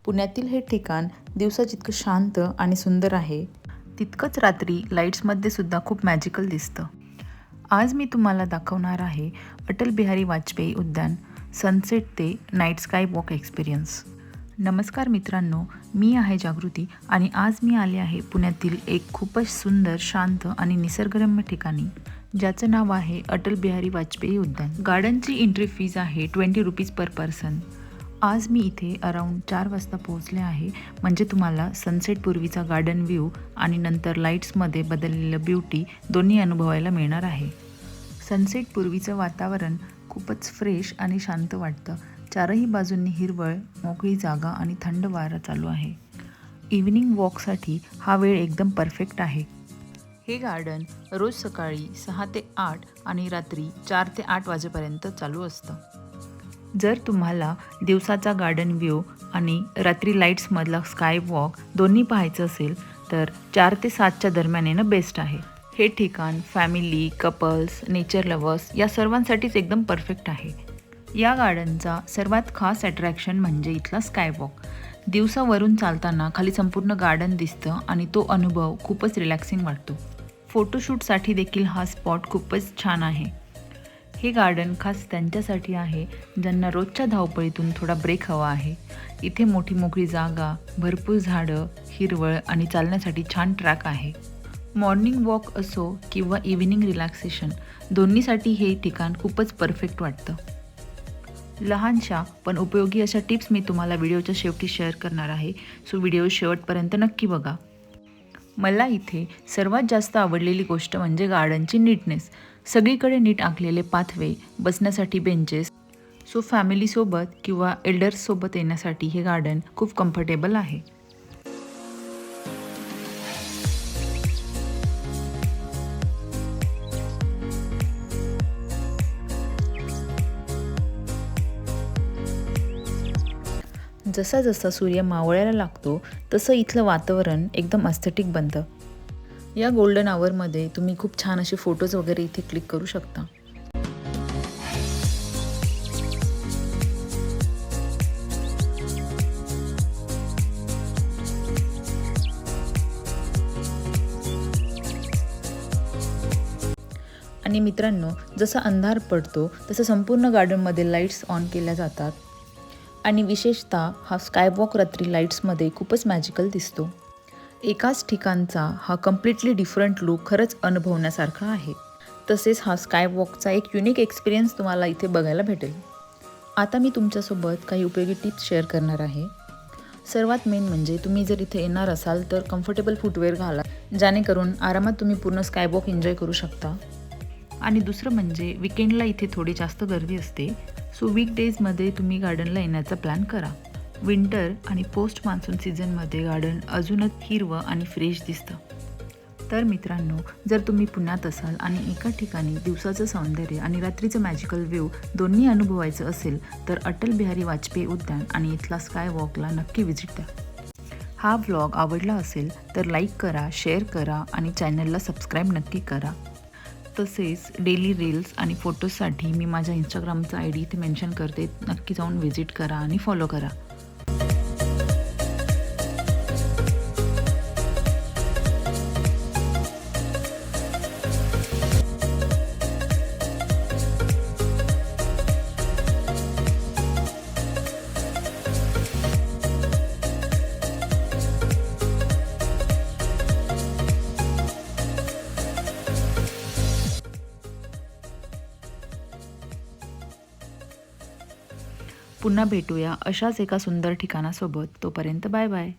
पुण्यातील हे ठिकाण दिवसा जितकं शांत आणि सुंदर आहे, तितकंच रात्री लाईट्समध्ये सुद्धा खूप मॅजिकल दिसतं. आज मी तुम्हाला दाखवणार आहे अटल बिहारी वाजपेयी उद्यान, सनसेट ते नाईट स्काय वॉक एक्सपिरियन्स. नमस्कार मित्रांनो, मी आहे जागृती आणि आज मी आले आहे पुण्यातील एक खूपच सुंदर, शांत आणि निसर्गरम्य ठिकाणी, ज्याचं नाव आहे अटल बिहारी वाजपेयी उद्यान. गार्डनची एंट्री फीज आहे 20 रुपीज पर पर्सन. आज मी इथे अराऊंड 4 वाजता पोहोचले आहे, म्हणजे तुम्हाला सनसेट पूर्वीचा गार्डन व्ह्यू आणि नंतर लाईट्समध्ये बदललेलं ब्युटी दोन्ही अनुभवायला मिळणार आहे. सनसेट पूर्वीचं वातावरण खूपच फ्रेश आणि शांत वाटतं. चारही बाजूंनी हिरवळ, मोकळी जागा आणि थंड वारा चालू आहे. इव्हिनिंग वॉकसाठी हा वेळ एकदम परफेक्ट आहे. हे गार्डन रोज सकाळी 6 ते 8 आणि रात्री 4 ते 8 वाजेपर्यंत चालू असतं. जर तुम्हाला दिवसाचा गार्डन व्ह्यू आणि रात्री लाईट्समधला स्काय वॉक दोन्ही पाहायचं असेल तर 4 ते 7च्या दरम्यान येणं बेस्ट आहे. हे ठिकाण फॅमिली, कपल्स, नेचर लव्हर्स या सर्वांसाठीच एकदम परफेक्ट आहे. या गार्डनचा सर्वात खास अट्रॅक्शन म्हणजे इथला स्काय वॉक. दिवसावरून चालताना खाली संपूर्ण गार्डन दिसतं आणि तो अनुभव खूपच रिलॅक्सिंग वाटतो. फोटोशूटसाठी देखील हा स्पॉट खूपच छान आहे. हे गार्डन खास त्यांच्यासाठी आहे ज्यांना रोजच्या धावपळीतून थोडा ब्रेक हवा आहे. इथे मोठी मोकळी जागा, भरपूर झाडं, हिरवळ आणि चालण्यासाठी छान ट्रॅक आहे. मॉर्निंग वॉक असो किंवा इव्हिनिंग रिलॅक्सेशन, दोन्हीसाठी हे ठिकाण खूपच परफेक्ट वाटतं. लहानशा पण उपयोगी अशा टिप्स मी तुम्हाला व्हिडिओच्या शेवटी शेअर करणार आहे, सो व्हिडिओ शेवटपर्यंत नक्की बघा. मला इथे सर्वात जास्त आवडलेली गोष्ट म्हणजे गार्डनची नीटनेस. सगळीकडे नीट आखलेले पाथवे, बसण्यासाठी बेंचेस, सो फॅमिलीसोबत किंवा एल्डर्ससोबत येण्यासाठी हे गार्डन खूप कम्फर्टेबल आहे. जसा जसा सूर्य मावळायला लागतो तसं इथलं वातावरण एकदम एस्थेटिक बनतं. या गोल्डन आवरमध्ये तुम्ही खूप छान असे फोटोज वगैरे इथे क्लिक करू शकता. आणि मित्रांनो, जसा अंधार पडतो तसं संपूर्ण गार्डनमध्ये लाईट्स ऑन केल्या जातात आणि विशेषतः हा स्कायवॉक रात्री लाईट्समध्ये खूपच मॅजिकल दिसतो. एकाच ठिकाणचा हा कम्प्लिटली डिफरंट लूक खरंच अनुभवण्यासारखा आहे. तसेच हा स्कायवॉकचा एक युनिक एक्सपिरियन्स तुम्हाला इथे बघायला भेटेल. आता मी तुमच्यासोबत काही उपयोगी टिप्स शेअर करणार आहे. सर्वात मेन म्हणजे तुम्ही जर इथे येणार असाल तर कम्फर्टेबल फुटवेअर घाला, जेणेकरून आरामात तुम्ही पूर्ण स्कायवॉक एन्जॉय करू शकता. आणि दुसरं म्हणजे विकेंडला इथे थोडी जास्त गर्दी असते, सो वीकडेजमध्ये तुम्ही गार्डनला येण्याचा प्लॅन करा. विंटर आणि पोस्ट मान्सून सीझनमध्ये गार्डन अजूनच हिरवं आणि फ्रेश दिसतं. तर मित्रांनो, जर तुम्ही पुण्यात असाल आणि एका ठिकाणी दिवसाचं सौंदर्य आणि रात्रीचं मॅजिकल व्ह्यू दोन्ही अनुभवायचं असेल तर अटल बिहारी वाजपेयी उद्यान आणि इथला स्काय वॉकला नक्की व्हिजिट द्या. हा व्लॉग आवडला असेल तर लाईक करा, शेअर करा आणि चॅनलला सबस्क्राईब नक्की करा. तसेच डेली रील्स आणि फोटोजसाठी मी माझ्या इंस्टाग्रामचा ID इथे मेन्शन करते, नक्की जाऊन व्हिजिट करा आणि फॉलो करा. पुन्हा भेटूया अशाच एका सुंदर ठिकाणासोबत. तोपर्यंत बाय बाय.